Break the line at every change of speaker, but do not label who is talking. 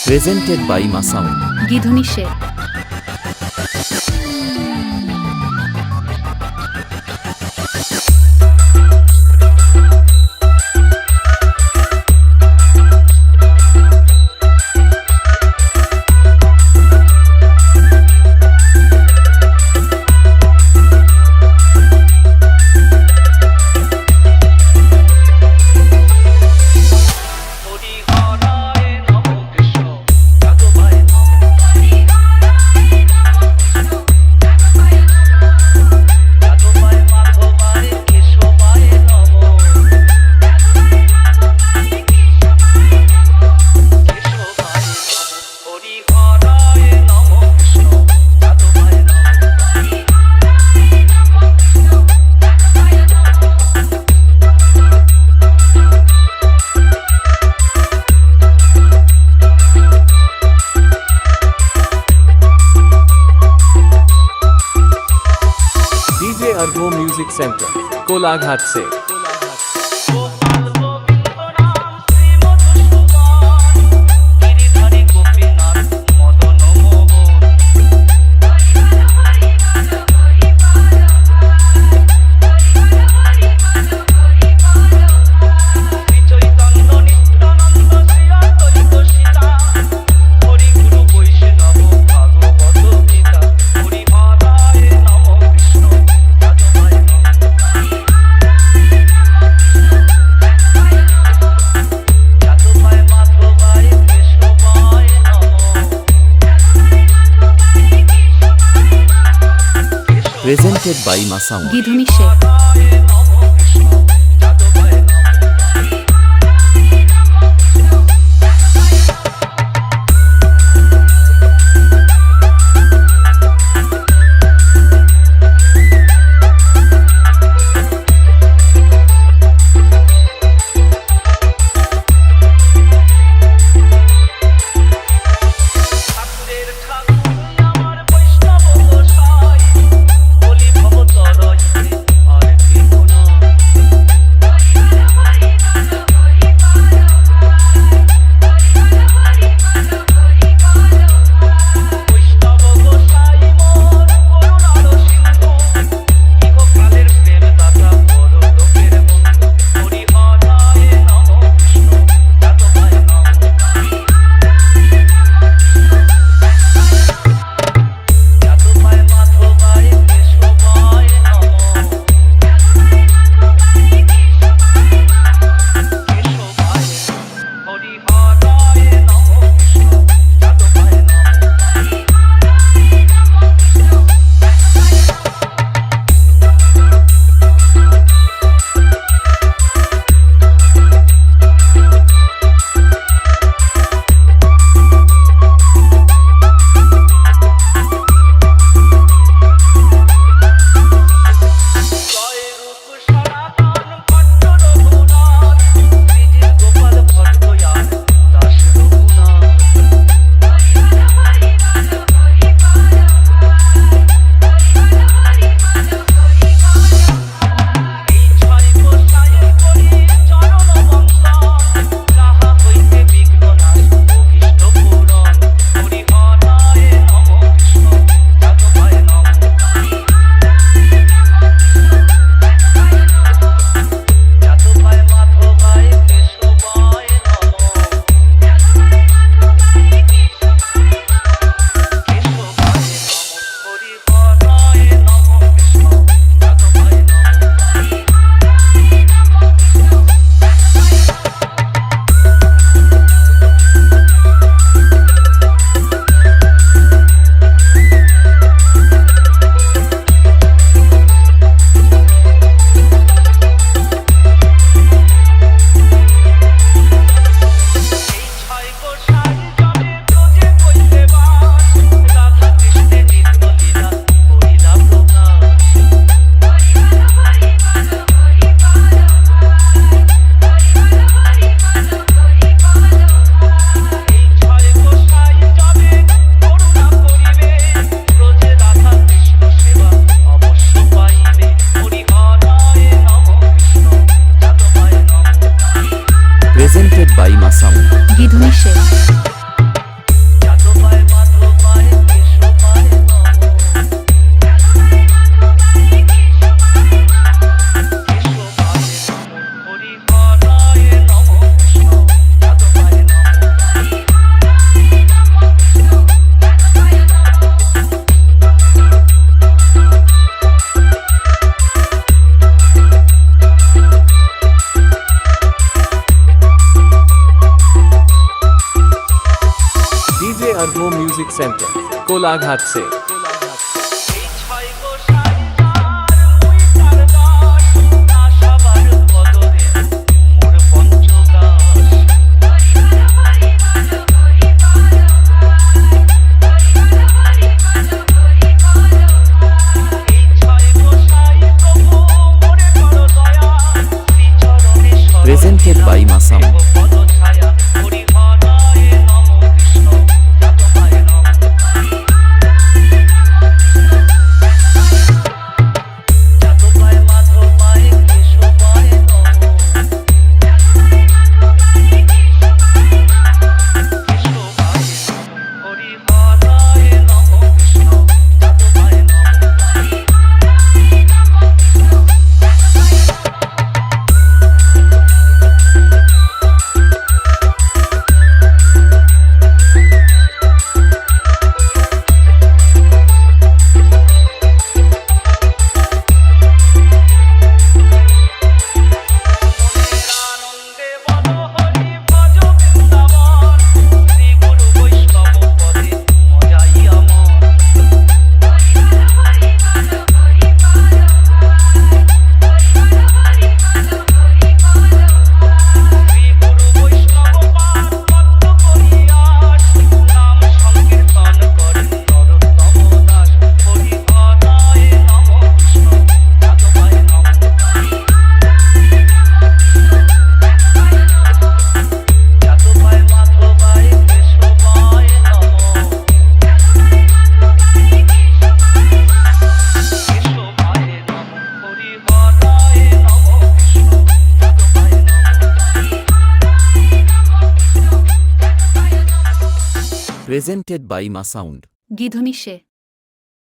Presented by Masound.
গিধুনি Sheikh.
DJ Argo Music Center, Kolaghat से।
Presented by Masound.
গিধুনি Sheikh.
Presented by Masound.
গিধুনি Sheikh.
Argho music centre Kolaghat से
এই ছয় গোসাই তার মুই তার দাস না সবার কদরে মোর পঞ্চদাস এই ছয় গোসাই প্রভু মোরে করো দয়া শ্রী চরণে শরণ
Presented by Masound.
পদ ছায়া হরি হরায় নম কৃষ্ণ যাতবায় নম যাতবায় মাধবায় কেশবায় নম কেশবায় নম হরি হরায় নম কৃষ্ণ যাতবায় নম আনন্দে বলো হরি ভজ বৃন্দাবন শ্রী গুরু বৈষ্ণব পদে মজাইয়া মন শ্রী গুরু বৈষ্ণব পাদ পদ্ম করিয়াস নাম সংকীর্তন করেন নরোত্তম দাস হরি হরায় নম কৃষ্ণ যাতবায় নম যাতবায় মাধবায় কেশবায় নম কেশবায় নম হরি হরায় নম কৃষ্ণ যাতবায় নম
Presented by Masound.
গীধনিষে